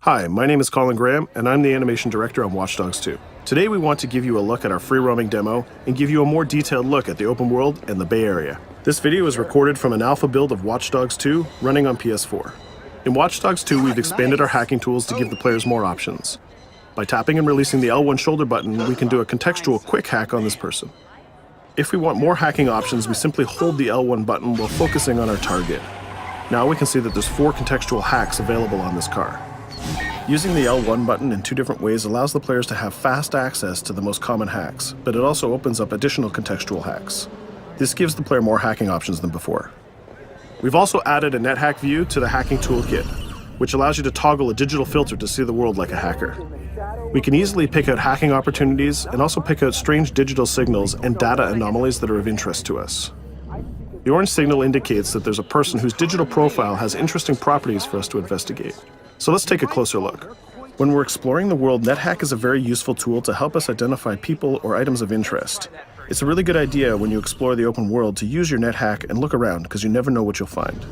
Hi, my name is Colin Graham, and I'm the animation director on Watch Dogs 2. Today we want to give you a look at our free-roaming demo and give you a more detailed look at the open world and the Bay Area. This video is recorded from an alpha build of Watch Dogs 2 running on PS4. In Watch Dogs 2, we've expanded our hacking tools to give the players more options. By tapping and releasing the L1 shoulder button, we can do a contextual quick hack on this person. If we want more hacking options, we simply hold the L1 button while focusing on our target. Now we can see that there's 4 contextual hacks available on this car. Using the L1 button in 2 different ways allows the players to have fast access to the most common hacks, but it also opens up additional contextual hacks. This gives the player more hacking options than before. We've also added a NetHack view to the hacking toolkit, which allows you to toggle a digital filter to see the world like a hacker. We can easily pick out hacking opportunities and also pick out strange digital signals and data anomalies that are of interest to us. The orange signal indicates that there's a person whose digital profile has interesting properties for us to investigate. So let's take a closer look. When we're exploring the world, NetHack is a very useful tool to help us identify people or items of interest. It's a really good idea when you explore the open world to use your NetHack and look around because you never know what you'll find.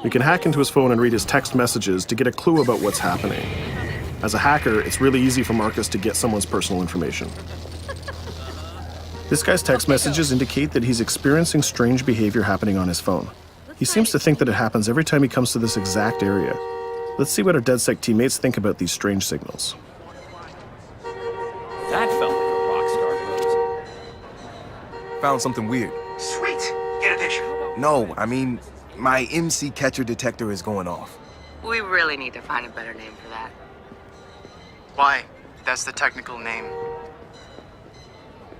We can hack into his phone and read his text messages to get a clue about what's happening. As a hacker, it's really easy for Marcus to get someone's personal information. This guy's text messages indicate that he's experiencing strange behavior happening on his phone. He seems to think that it happens every time he comes to this exact area. Let's see what our DedSec teammates think about these strange signals. That felt like a rock star pose. Found something weird. Sweet! Get a picture. No, I mean, my MC catcher detector is going off. We really need to find a better name for that. Why? That's the technical name.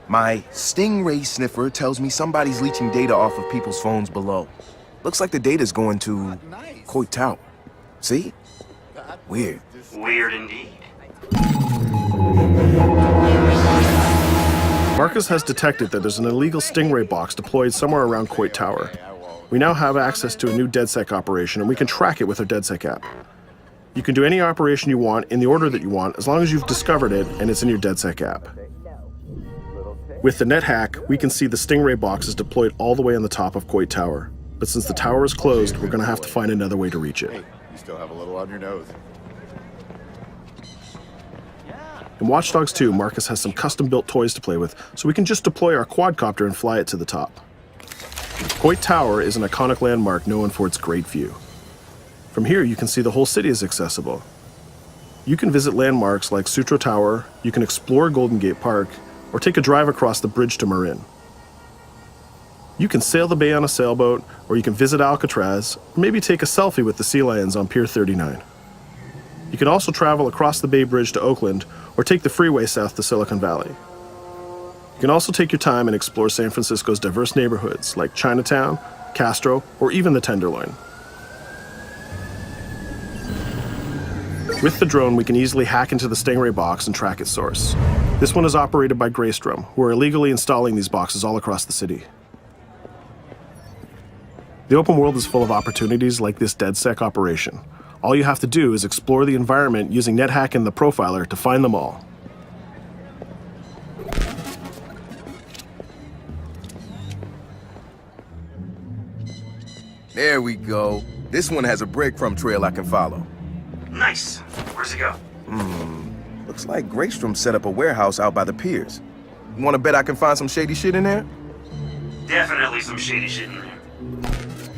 My Stingray sniffer tells me somebody's leeching data off of people's phones below. Looks like the data's going to Coit Tower. See? Weird. Weird indeed. Marcus has detected that there's an illegal Stingray box deployed somewhere around Coit Tower. We now have access to a new DedSec operation, and we can track it with our DedSec app. You can do any operation you want in the order that you want, as long as you've discovered it and it's in your DedSec app. With the NetHack, we can see the Stingray box is deployed all the way on the top of Coit Tower. But since the tower is closed, we're going to have to find another way to reach it. You still have a little on your nose. In Watch Dogs 2, Marcus has some custom-built toys to play with, so we can just deploy our quadcopter and fly it to the top. Coit Tower is an iconic landmark known for its great view. From here, you can see the whole city is accessible. You can visit landmarks like Sutro Tower, you can explore Golden Gate Park, or take a drive across the bridge to Marin. You can sail the bay on a sailboat, or you can visit Alcatraz, or maybe take a selfie with the sea lions on Pier 39. You can also travel across the Bay Bridge to Oakland, or take the freeway south to Silicon Valley. You can also take your time and explore San Francisco's diverse neighborhoods like Chinatown, Castro, or even the Tenderloin. With the drone, we can easily hack into the Stingray box and track its source. This one is operated by Greystrom, who are illegally installing these boxes all across the city. The open world is full of opportunities like this DedSec operation. All you have to do is explore the environment using NetHack and the Profiler to find them all. There we go. This one has a breadcrumb trail I can follow. Nice. Where's it go? Looks like Greystrom set up a warehouse out by the piers. You wanna bet I can find some shady shit in there? Definitely some shady shit in there.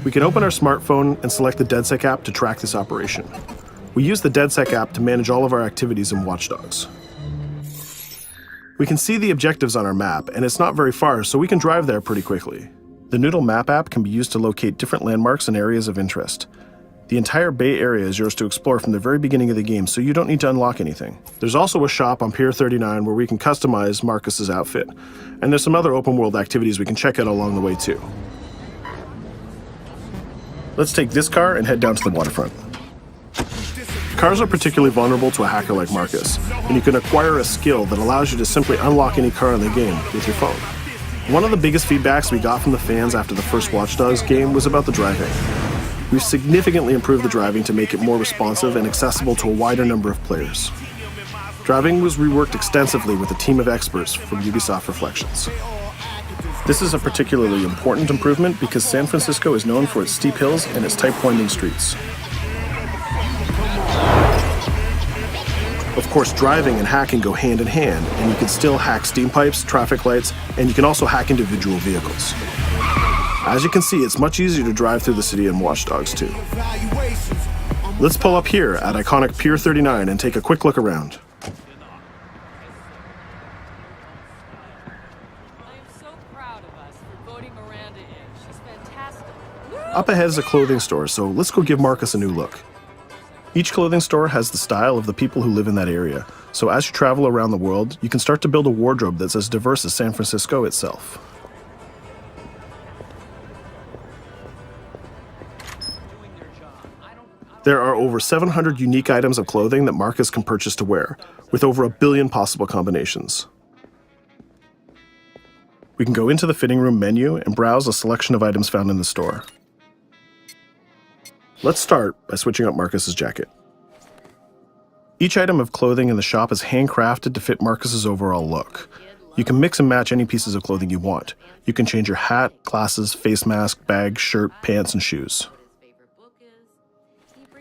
We can open our smartphone and select the DedSec app to track this operation. We use the DedSec app to manage all of our activities in Watch Dogs. We can see the objectives on our map, and it's not very far, so we can drive there pretty quickly. The Noodle Map app can be used to locate different landmarks and areas of interest. The entire Bay Area is yours to explore from the very beginning of the game, so you don't need to unlock anything. There's also a shop on Pier 39 where we can customize Marcus's outfit, and there's some other open world activities we can check out along the way too. Let's take this car and head down to the waterfront. Cars are particularly vulnerable to a hacker like Marcus, and you can acquire a skill that allows you to simply unlock any car in the game with your phone. One of the biggest feedbacks we got from the fans after the first Watch Dogs game was about the driving. We've significantly improved the driving to make it more responsive and accessible to a wider number of players. Driving was reworked extensively with a team of experts from Ubisoft Reflections. This is a particularly important improvement because San Francisco is known for its steep hills and its tight winding streets. Of course, driving and hacking go hand in hand, and you can still hack steam pipes, traffic lights, and you can also hack individual vehicles. As you can see, it's much easier to drive through the city in Watch Dogs 2. Let's pull up here at iconic Pier 39 and take a quick look around. Up ahead is a clothing store, so let's go give Marcus a new look. Each clothing store has the style of the people who live in that area, so as you travel around the world, you can start to build a wardrobe that's as diverse as San Francisco itself. There are over 700 unique items of clothing that Marcus can purchase to wear, with over 1 billion possible combinations. We can go into the fitting room menu and browse a selection of items found in the store. Let's start by switching up Marcus's jacket. Each item of clothing in the shop is handcrafted to fit Marcus's overall look. You can mix and match any pieces of clothing you want. You can change your hat, glasses, face mask, bag, shirt, pants, and shoes.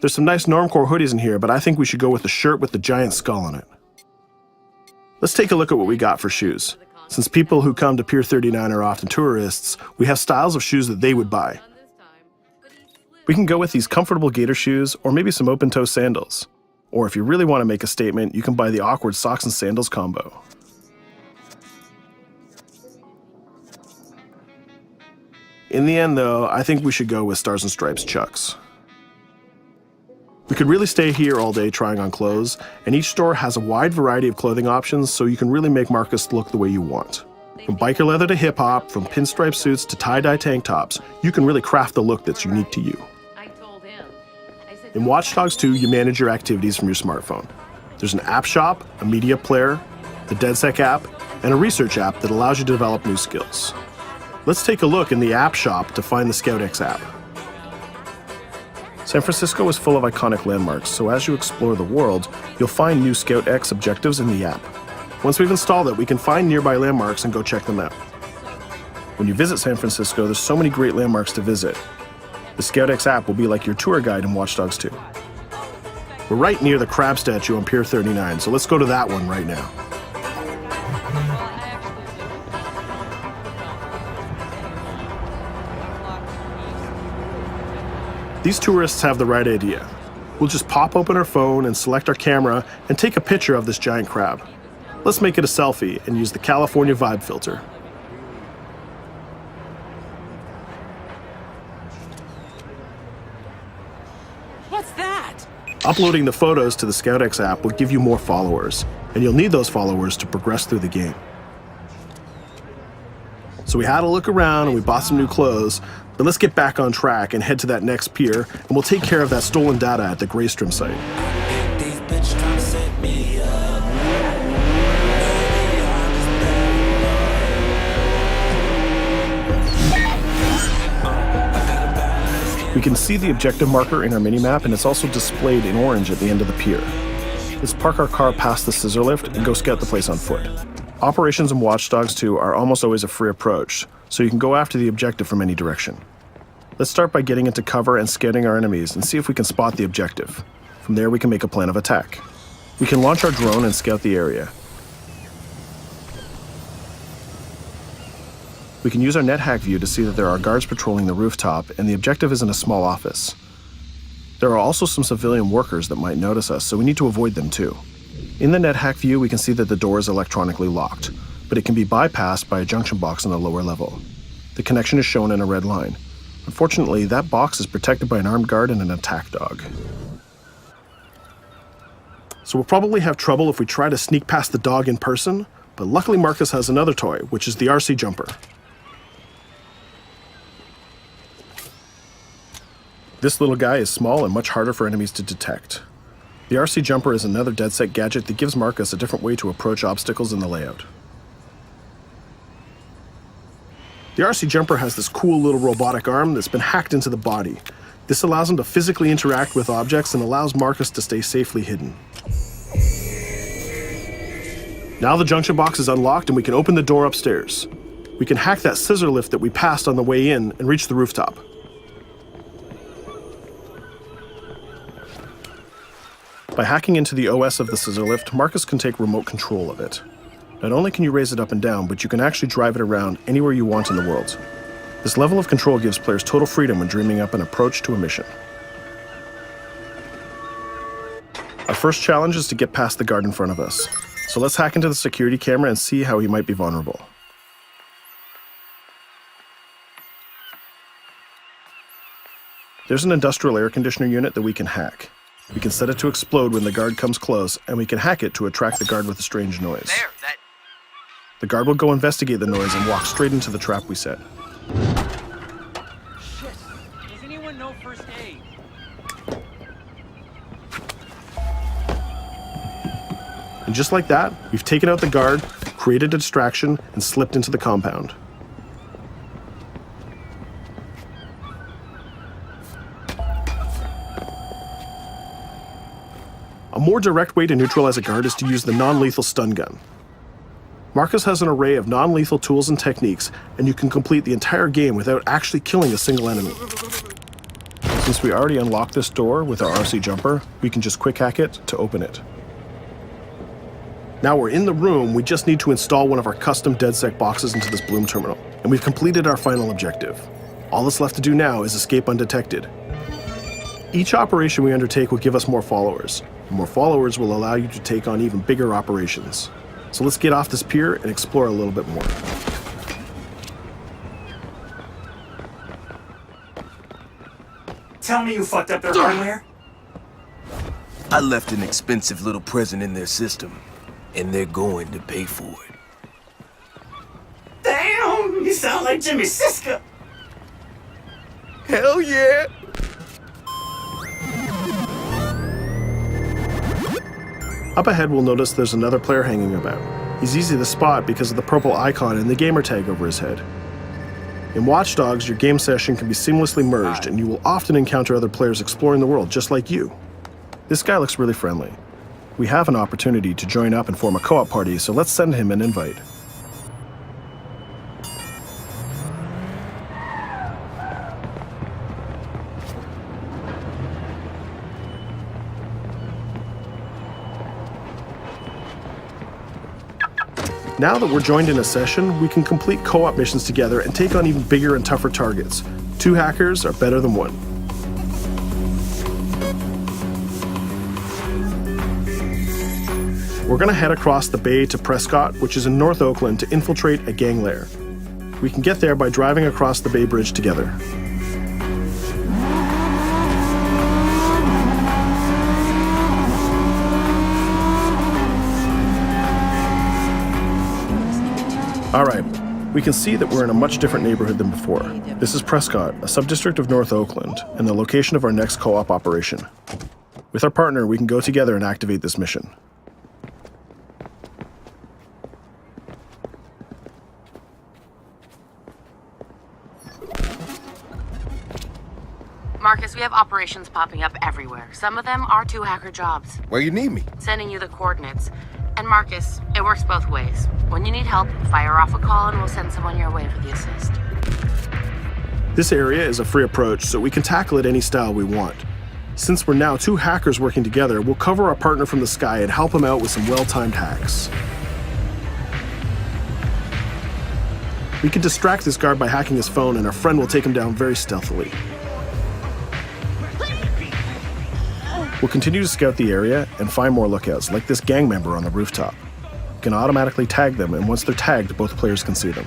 There's some nice normcore hoodies in here, but I think we should go with the shirt with the giant skull on it. Let's take a look at what we got for shoes. Since people who come to Pier 39 are often tourists, we have styles of shoes that they would buy. We can go with these comfortable gator shoes or maybe some open-toe sandals. Or if you really want to make a statement, you can buy the awkward socks and sandals combo. In the end, though, I think we should go with Stars and Stripes Chucks. We could really stay here all day trying on clothes, and each store has a wide variety of clothing options, so you can really make Marcus look the way you want. From biker leather to hip-hop, from pinstripe suits to tie-dye tank tops, you can really craft the look that's unique to you. In Watch Dogs 2, you manage your activities from your smartphone. There's an app shop, a media player, the DedSec app, and a research app that allows you to develop new skills. Let's take a look in the app shop to find the ScoutX app. San Francisco is full of iconic landmarks, so as you explore the world, you'll find new ScoutX objectives in the app. Once we've installed it, we can find nearby landmarks and go check them out. When you visit San Francisco, there's so many great landmarks to visit. The ScoutX app will be like your tour guide in Watch Dogs 2. We're right near the crab statue on Pier 39, so let's go to that one right now. These tourists have the right idea. We'll just pop open our phone and select our camera and take a picture of this giant crab. Let's make it a selfie and use the California Vibe filter. What's that? Uploading the photos to the ScoutX app will give you more followers, and you'll need those followers to progress through the game. So we had a look around and we bought some new clothes, but let's get back on track and head to that next pier, and we'll take care of that stolen data at the Greystrom site. We can see the objective marker in our minimap, and it's also displayed in orange at the end of the pier. Let's park our car past the scissor lift and go scout the place on foot. Operations in Watch Dogs 2 are almost always a free approach, so you can go after the objective from any direction. Let's start by getting into cover and scouting our enemies and see if we can spot the objective. From there, we can make a plan of attack. We can launch our drone and scout the area. We can use our NetHack view to see that there are guards patrolling the rooftop, and the objective is in a small office. There are also some civilian workers that might notice us, so we need to avoid them too. In the NetHack view, we can see that the door is electronically locked, but it can be bypassed by a junction box on the lower level. The connection is shown in a red line. Unfortunately, that box is protected by an armed guard and an attack dog. So we'll probably have trouble if we try to sneak past the dog in person, but luckily Marcus has another toy, which is the RC jumper. This little guy is small and much harder for enemies to detect. The RC jumper is another DedSec gadget that gives Marcus a different way to approach obstacles in the layout. The RC jumper has this cool little robotic arm that's been hacked into the body. This allows him to physically interact with objects and allows Marcus to stay safely hidden. Now the junction box is unlocked and we can open the door upstairs. We can hack that scissor lift that we passed on the way in and reach the rooftop. By hacking into the OS of the scissor lift, Marcus can take remote control of it. Not only can you raise it up and down, but you can actually drive it around anywhere you want in the world. This level of control gives players total freedom when dreaming up an approach to a mission. Our first challenge is to get past the guard in front of us. So let's hack into the security camera and see how he might be vulnerable. There's an industrial air conditioner unit that we can hack. We can set it to explode when the guard comes close, and we can hack it to attract the guard with a strange noise. The guard will go investigate the noise and walk straight into the trap we set. Shit. Does anyone know first aid? And just like that, we've taken out the guard, created a distraction, and slipped into the compound. A more direct way to neutralize a guard is to use the non-lethal stun gun. Marcus has an array of non-lethal tools and techniques, and you can complete the entire game without actually killing a single enemy. Since we already unlocked this door with our RC jumper, we can just quick hack it to open it. Now we're in the room, we just need to install one of our custom DedSec boxes into this Bloom terminal, and we've completed our final objective. All that's left to do now is escape undetected. Each operation we undertake will give us more followers. More followers will allow you to take on even bigger operations. So let's get off this pier and explore a little bit more. Tell me you fucked up their hardware? I left an expensive little present in their system, and they're going to pay for it. Damn, you sound like Jimmy Siska. Hell yeah! Up ahead, we'll notice there's another player hanging about. He's easy to spot because of the purple icon and the gamer tag over his head. In Watch Dogs, your game session can be seamlessly merged, and you will often encounter other players exploring the world just like you. This guy looks really friendly. We have an opportunity to join up and form a co-op party, so let's send him an invite. Now that we're joined in a session, we can complete co-op missions together and take on even bigger and tougher targets. 2 hackers are better than 1. We're gonna head across the bay to Prescott, which is in North Oakland, to infiltrate a gang lair. We can get there by driving across the Bay Bridge together. Alright, we can see that we're in a much different neighborhood than before. This is Prescott, a subdistrict of North Oakland, and the location of our next co-op operation. With our partner, we can go together and activate this mission. Marcus, we have operations popping up everywhere. Some of them are 2 hacker jobs. Where you need me? Sending you the coordinates. And Marcus, it works both ways. When you need help, fire off a call and we'll send someone your way for the assist. This area is a free approach, so we can tackle it any style we want. Since we're now 2 hackers working together, we'll cover our partner from the sky and help him out with some well-timed hacks. We can distract this guard by hacking his phone, and our friend will take him down very stealthily. We'll continue to scout the area and find more lookouts, like this gang member on the rooftop. We can automatically tag them, and once they're tagged, both players can see them.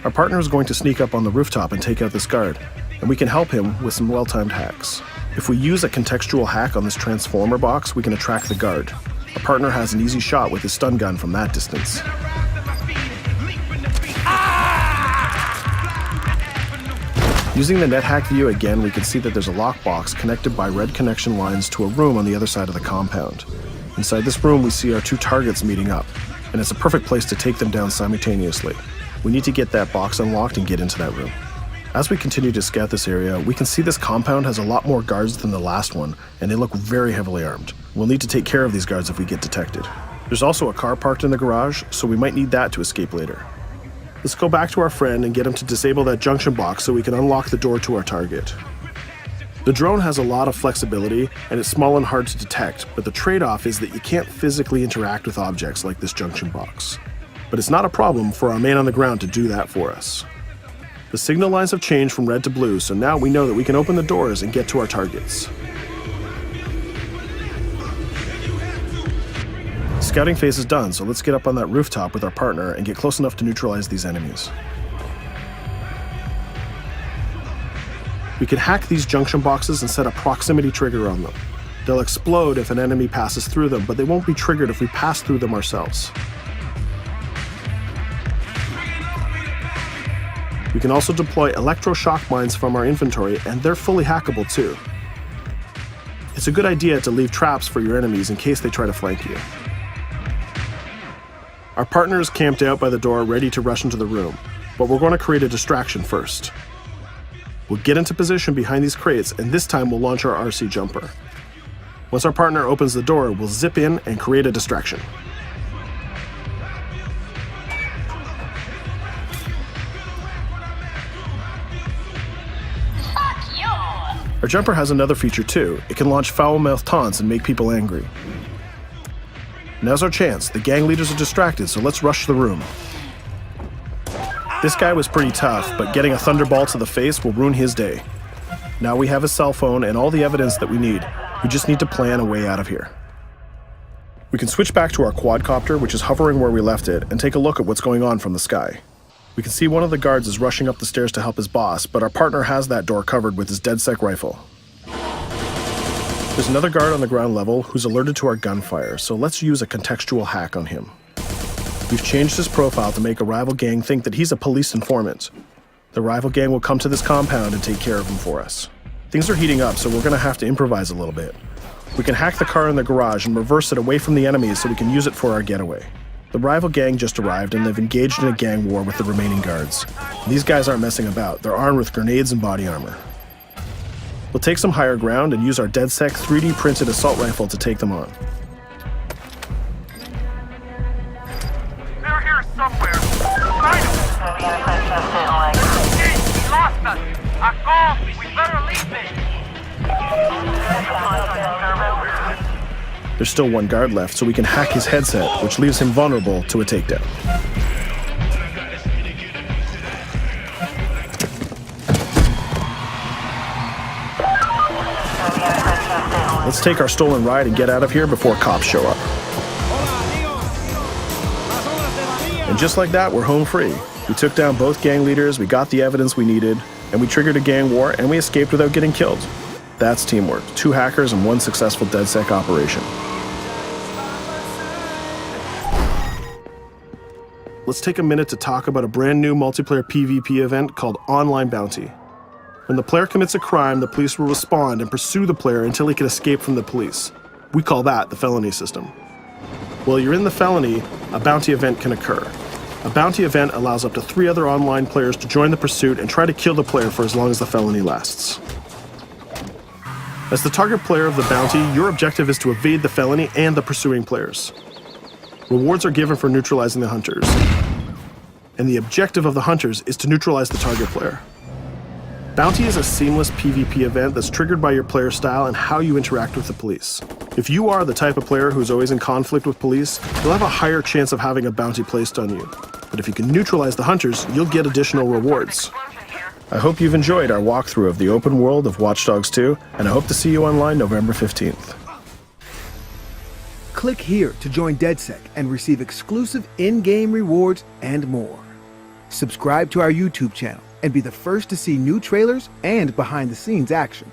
Our partner is going to sneak up on the rooftop and take out this guard, and we can help him with some well-timed hacks. If we use a contextual hack on this transformer box, we can attract the guard. Our partner has an easy shot with his stun gun from that distance. Using the NetHack view again, we can see that there's a lockbox connected by red connection lines to a room on the other side of the compound. Inside this room, we see our 2 targets meeting up, and it's a perfect place to take them down simultaneously. We need to get that box unlocked and get into that room. As we continue to scout this area, we can see this compound has a lot more guards than the last one, and they look very heavily armed. We'll need to take care of these guards if we get detected. There's also a car parked in the garage, so we might need that to escape later. Let's go back to our friend and get him to disable that junction box so we can unlock the door to our target. The drone has a lot of flexibility and it's small and hard to detect, but the trade-off is that you can't physically interact with objects like this junction box. But it's not a problem for our man on the ground to do that for us. The signal lines have changed from red to blue, so now we know that we can open the doors and get to our targets. Scouting phase is done, so let's get up on that rooftop with our partner and get close enough to neutralize these enemies. We can hack these junction boxes and set a proximity trigger on them. They'll explode if an enemy passes through them, but they won't be triggered if we pass through them ourselves. We can also deploy electroshock mines from our inventory, and they're fully hackable too. It's a good idea to leave traps for your enemies in case they try to flank you. Our partner is camped out by the door ready to rush into the room, but we're going to create a distraction first. We'll get into position behind these crates, and this time we'll launch our RC jumper. Once our partner opens the door, we'll zip in and create a distraction. Our jumper has another feature too. It can launch foul-mouthed taunts and make people angry. Now's our chance. The gang leaders are distracted, so let's rush the room. This guy was pretty tough, but getting a thunderball to the face will ruin his day. Now we have his cell phone and all the evidence that we need. We just need to plan a way out of here. We can switch back to our quadcopter, which is hovering where we left it, and take a look at what's going on from the sky. We can see one of the guards is rushing up the stairs to help his boss, but our partner has that door covered with his DedSec rifle. There's another guard on the ground level who's alerted to our gunfire, so let's use a contextual hack on him. We've changed his profile to make a rival gang think that he's a police informant. The rival gang will come to this compound and take care of him for us. Things are heating up, so we're going to have to improvise a little bit. We can hack the car in the garage and reverse it away from the enemies so we can use it for our getaway. The rival gang just arrived and they've engaged in a gang war with the remaining guards. These guys aren't messing about. They're armed with grenades and body armor. We'll take some higher ground and use our DedSec 3D printed assault rifle to take them on. They're here somewhere. Find them. Hey, we lost us. Go. We better leave this. There's still one guard left, so we can hack his headset, which leaves him vulnerable to a takedown. Let's take our stolen ride and get out of here before cops show up. And just like that, we're home free. We took down both gang leaders, we got the evidence we needed, and we triggered a gang war, and we escaped without getting killed. That's teamwork. 2 hackers and 1 successful DedSec operation. Let's take a minute to talk about a brand new multiplayer PvP event called Online Bounty. When the player commits a crime, the police will respond and pursue the player until he can escape from the police. We call that the felony system. While you're in the felony, a bounty event can occur. A bounty event allows up to 3 other online players to join the pursuit and try to kill the player for as long as the felony lasts. As the target player of the bounty, your objective is to evade the felony and the pursuing players. Rewards are given for neutralizing the hunters. And the objective of the hunters is to neutralize the target player. Bounty is a seamless PvP event that's triggered by your player style and how you interact with the police. If you are the type of player who's always in conflict with police, you'll have a higher chance of having a bounty placed on you. But if you can neutralize the hunters, you'll get additional rewards. I hope you've enjoyed our walkthrough of the open world of Watch Dogs 2, and I hope to see you online November 15th. Click here to join DedSec and receive exclusive in-game rewards and more. Subscribe to our YouTube channel and be the first to see new trailers and behind-the-scenes action.